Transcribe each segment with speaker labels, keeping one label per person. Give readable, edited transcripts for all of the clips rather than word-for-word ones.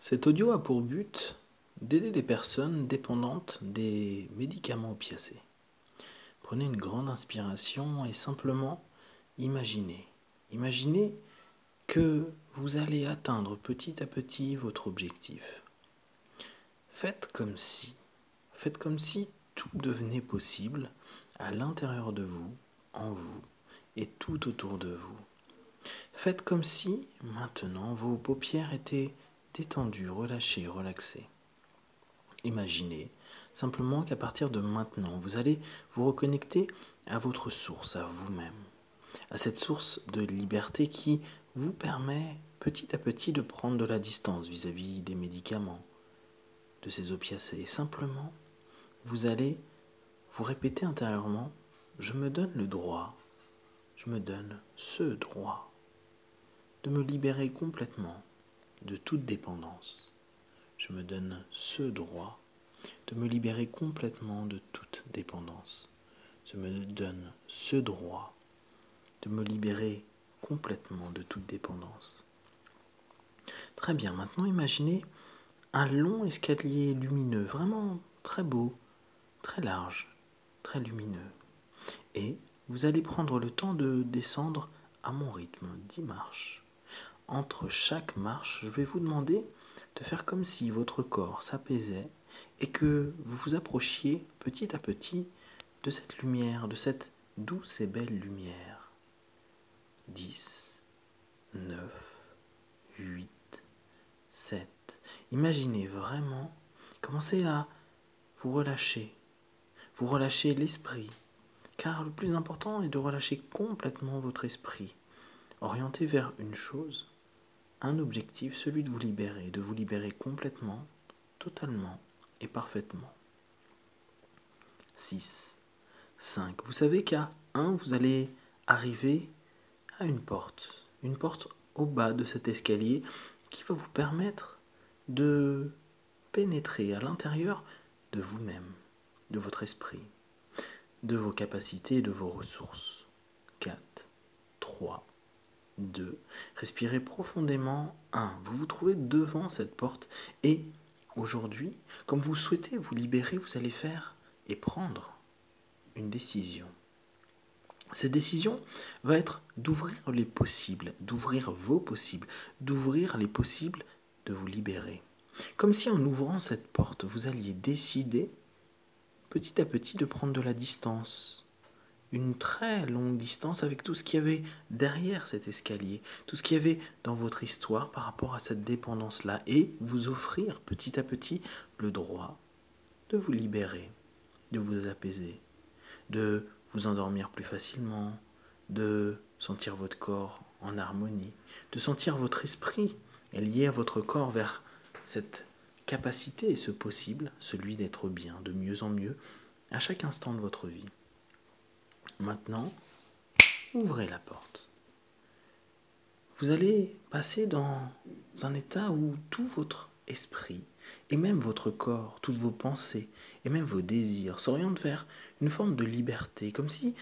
Speaker 1: Cet audio a pour but d'aider les personnes dépendantes des médicaments opiacés. Prenez une grande inspiration et simplement imaginez. Imaginez que vous allez atteindre petit à petit votre objectif. Faites comme si tout devenait possible à l'intérieur de vous, en vous et tout autour de vous. Faites comme si, maintenant, vos paupières étaient détendues, relâchées, relaxées. Imaginez simplement qu'à partir de maintenant, vous allez vous reconnecter à votre source, à vous-même, à cette source de liberté qui vous permet petit à petit de prendre de la distance vis-à-vis des médicaments, de ces opiacés. Et simplement, vous allez vous répéter intérieurement, je me donne le droit, je me donne ce droit de me libérer complètement de toute dépendance. Je me donne ce droit de me libérer complètement de toute dépendance. Je me donne ce droit de me libérer complètement de toute dépendance. Très bien, maintenant imaginez un long escalier lumineux, vraiment très beau, très large, très lumineux. Et vous allez prendre le temps de descendre à mon rythme, 10 marches. Entre chaque marche, je vais vous demander de faire comme si votre corps s'apaisait et que vous vous approchiez petit à petit de cette lumière, de cette douce et belle lumière. 10, 9, 8, 7. Imaginez vraiment, commencez à vous relâcher l'esprit, car le plus important est de relâcher complètement votre esprit, orienté vers une chose, un objectif, celui de vous libérer complètement, totalement et parfaitement. 6, 5. Vous savez qu'à 1, vous allez arriver à une porte au bas de cet escalier qui va vous permettre de pénétrer à l'intérieur de vous-même, de votre esprit, de vos capacités et de vos ressources. 4, 3, 2. Respirez profondément. 1. Vous vous trouvez devant cette porte et aujourd'hui, comme vous souhaitez vous libérer, vous allez faire et prendre une décision. Cette décision va être d'ouvrir les possibles, d'ouvrir vos possibles, d'ouvrir les possibles de vous libérer. Comme si en ouvrant cette porte, vous alliez décider petit à petit de prendre de la distance, une très longue distance avec tout ce qu'il y avait derrière cet escalier, tout ce qu'il y avait dans votre histoire par rapport à cette dépendance-là, et vous offrir petit à petit le droit de vous libérer, de vous apaiser, de vous endormir plus facilement, de sentir votre corps en harmonie, de sentir votre esprit lié à votre corps vers cette capacité et ce possible, celui d'être bien, de mieux en mieux, à chaque instant de votre vie. Maintenant, ouvrez la porte. Vous allez passer dans un état où tout votre esprit, et même votre corps, toutes vos pensées, et même vos désirs s'orientent vers une forme de liberté, comme si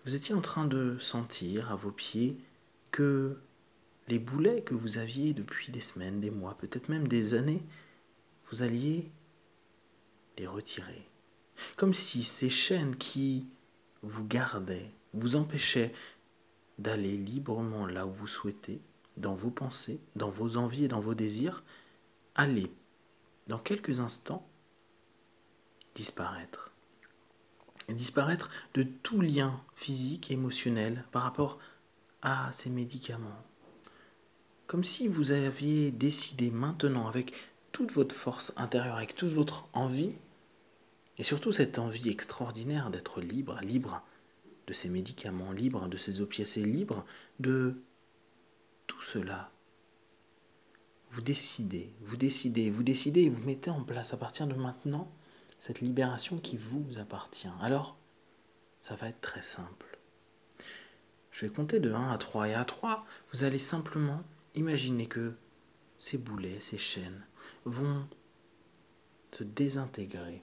Speaker 1: vous étiez en train de sentir à vos pieds que les boulets que vous aviez depuis des semaines, des mois, peut-être même des années, vous alliez les retirer. Comme si ces chaînes qui vous gardaient, vous empêchaient d'aller librement là où vous souhaitez, dans vos pensées, dans vos envies et dans vos désirs, allaient, dans quelques instants, disparaître. Et disparaître de tout lien physique, émotionnel par rapport à ces médicaments. Comme si vous aviez décidé maintenant, avec toute votre force intérieure, avec toute votre envie, et surtout cette envie extraordinaire d'être libre, libre de ces médicaments, libre de ces opiacés, libre de tout cela. Vous décidez, et vous mettez en place à partir de maintenant cette libération qui vous appartient. Alors, ça va être très simple. Je vais compter de 1 à 3 et à 3, vous allez simplement imaginer que ces boulets, ces chaînes vont se désintégrer,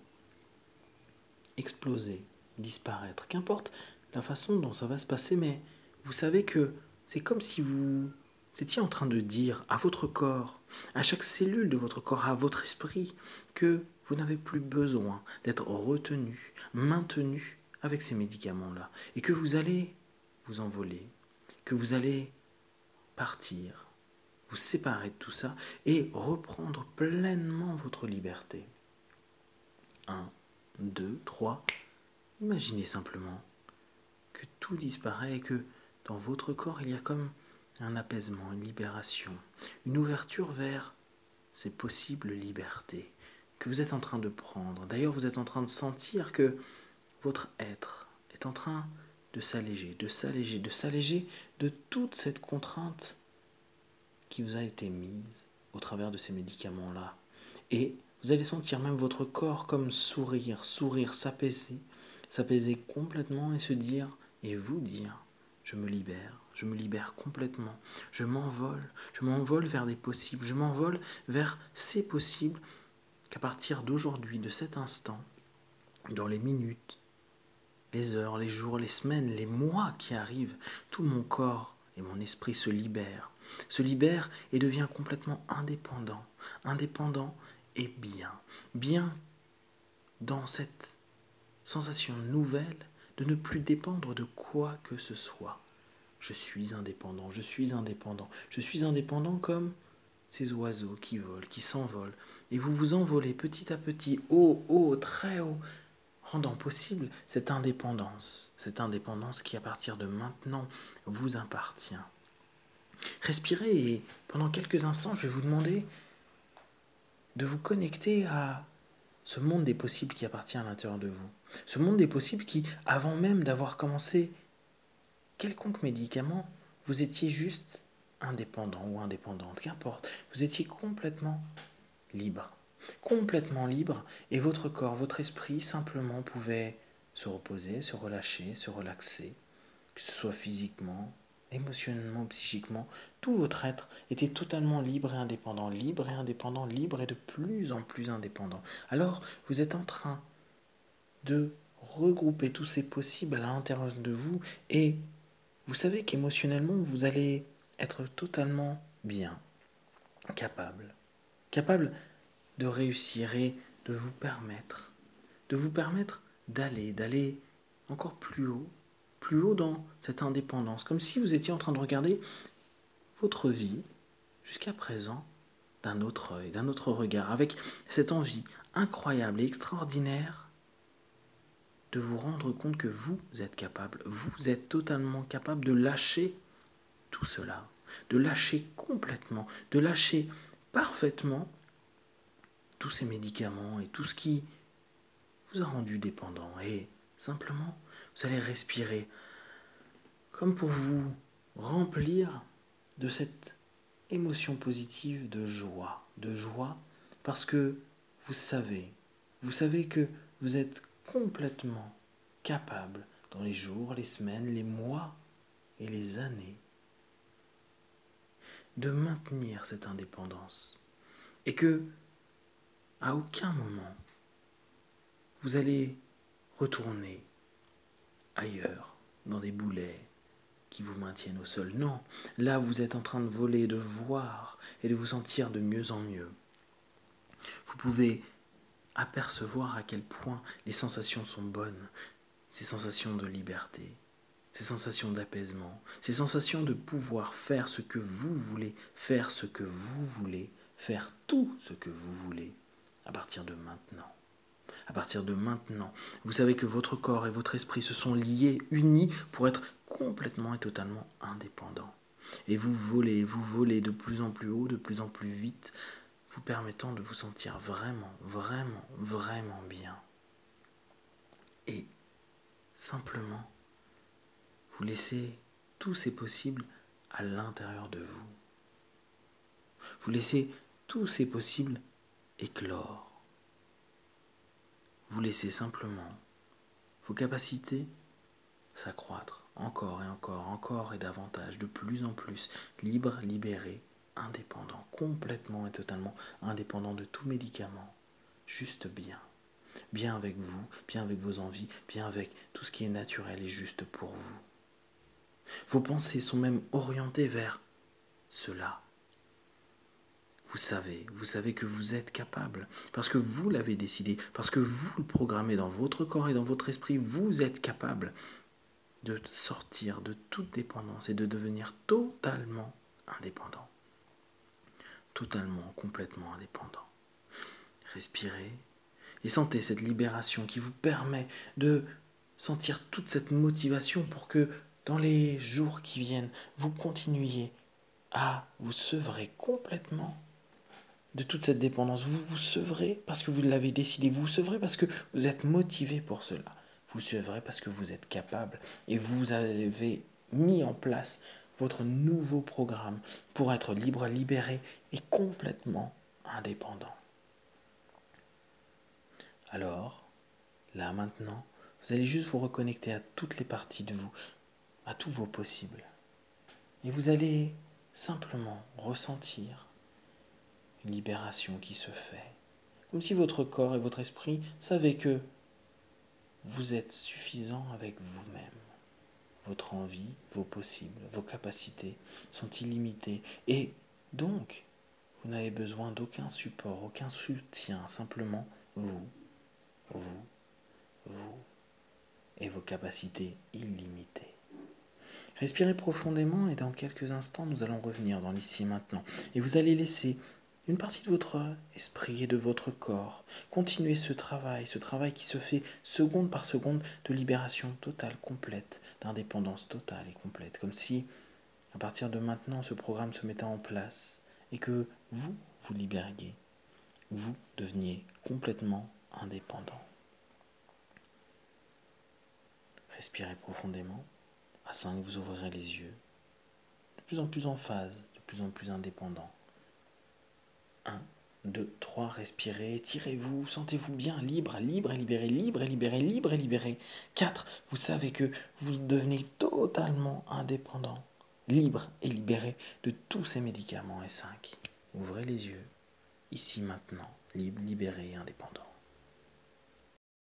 Speaker 1: exploser, disparaître. Qu'importe la façon dont ça va se passer, mais vous savez que c'est comme si vous Vous étiez en train de dire à votre corps, à chaque cellule de votre corps, à votre esprit, que vous n'avez plus besoin d'être retenu, maintenu avec ces médicaments-là, et que vous allez vous envoler, que vous allez partir, vous séparer de tout ça et reprendre pleinement votre liberté. 1, 2, 3. Imaginez simplement que tout disparaît et que dans votre corps, il y a comme un apaisement, une libération, une ouverture vers ces possibles libertés que vous êtes en train de prendre. D'ailleurs, vous êtes en train de sentir que votre être est en train de s'alléger, de s'alléger, de s'alléger de toute cette contrainte qui vous a été mise au travers de ces médicaments-là. Et vous allez sentir même votre corps comme sourire, sourire, s'apaiser complètement et se dire, et vous dire, je me libère complètement, je m'envole vers des possibles, je m'envole vers ces possibles qu'à partir d'aujourd'hui, de cet instant, dans les minutes, les heures, les jours, les semaines, les mois qui arrivent, tout mon corps et mon esprit se libère et devient complètement indépendant, indépendant et bien dans cette sensation nouvelle de ne plus dépendre de quoi que ce soit. Je suis indépendant, je suis indépendant, je suis indépendant comme ces oiseaux qui volent, qui s'envolent. Et vous vous envolez petit à petit, haut, haut, très haut, rendant possible cette indépendance qui à partir de maintenant vous appartient. Respirez et pendant quelques instants, je vais vous demander de vous connecter à ce monde des possibles qui appartient à l'intérieur de vous. Ce monde des possibles qui, avant même d'avoir commencé quelconque médicament, vous étiez juste indépendant ou indépendante, qu'importe. Vous étiez complètement libre. Complètement libre, et votre corps, votre esprit simplement pouvait se reposer, se relâcher, se relaxer, que ce soit physiquement, émotionnellement, psychiquement, tout votre être était totalement libre et indépendant, libre et indépendant, libre et de plus en plus indépendant. Alors, vous êtes en train de regrouper tous ces possibles à l'intérieur de vous et vous savez qu'émotionnellement, vous allez être totalement bien, capable de réussir et de vous permettre d'aller encore plus haut dans cette indépendance, comme si vous étiez en train de regarder votre vie jusqu'à présent d'un autre œil, d'un autre regard, avec cette envie incroyable et extraordinaire de vous rendre compte que vous êtes capable, vous êtes totalement capable de lâcher tout cela, de lâcher complètement, de lâcher parfaitement tous ces médicaments et tout ce qui vous a rendu dépendant. Et simplement, vous allez respirer comme pour vous remplir de cette émotion positive de joie parce que vous savez que vous êtes complètement capable dans les jours, les semaines, les mois et les années de maintenir cette indépendance et que à aucun moment vous allez retourner ailleurs dans des boulets qui vous maintiennent au sol. Non, là vous êtes en train de voler, de voir et de vous sentir de mieux en mieux. Vous pouvez apercevoir à quel point les sensations sont bonnes, ces sensations de liberté, ces sensations d'apaisement, ces sensations de pouvoir faire ce que vous voulez, faire ce que vous voulez, faire tout ce que vous voulez à partir de maintenant. À partir de maintenant, vous savez que votre corps et votre esprit se sont liés, unis pour être complètement et totalement indépendants. Et vous volez de plus en plus haut, de plus en plus vite, vous permettant de vous sentir vraiment, vraiment, vraiment bien. Et simplement, vous laissez tous ces possibles à l'intérieur de vous. Vous laissez tous ces possibles éclore. Vous laissez simplement vos capacités s'accroître encore et encore, encore et davantage, de plus en plus, libre, libéré, indépendant, complètement et totalement indépendant de tout médicament, juste bien. Bien avec vous, bien avec vos envies, bien avec tout ce qui est naturel et juste pour vous. Vos pensées sont même orientées vers cela. Vous savez que vous êtes capable, parce que vous l'avez décidé, parce que vous le programmez dans votre corps et dans votre esprit, vous êtes capable de sortir de toute dépendance et de devenir totalement indépendant. Totalement, complètement indépendant. Respirez et sentez cette libération qui vous permet de sentir toute cette motivation pour que dans les jours qui viennent, vous continuiez à vous sevrer complètement de toute cette dépendance. Vous vous sevrez parce que vous l'avez décidé. Vous vous sevrez parce que vous êtes motivé pour cela. Vous sevrez parce que vous êtes capable et vous avez mis en place votre nouveau programme pour être libre, libéré et complètement indépendant. Alors, là maintenant, vous allez juste vous reconnecter à toutes les parties de vous, à tous vos possibles. Et vous allez simplement ressentir une libération qui se fait. Comme si votre corps et votre esprit savaient que vous êtes suffisant avec vous-même. Votre envie, vos possibles, vos capacités sont illimités. Et donc, vous n'avez besoin d'aucun support, aucun soutien, simplement vous et vos capacités illimitées. Respirez profondément et dans quelques instants, nous allons revenir dans l'ici et maintenant. Et vous allez laisser une partie de votre esprit et de votre corps continuer ce travail qui se fait seconde par seconde de libération totale, complète, d'indépendance totale et complète. Comme si, à partir de maintenant, ce programme se mettait en place et que vous libériez, vous deveniez complètement indépendant. Respirez profondément. À 5, vous ouvrirez les yeux, de plus en plus en phase, de plus en plus indépendant. 1, 2, 3, respirez, étirez-vous, sentez-vous bien, libre, libre et libéré, libre et libéré, libre et libéré. 4, vous savez que vous devenez totalement indépendant, libre et libéré de tous ces médicaments. Et 5, ouvrez les yeux, ici maintenant, libre, libéré et indépendant.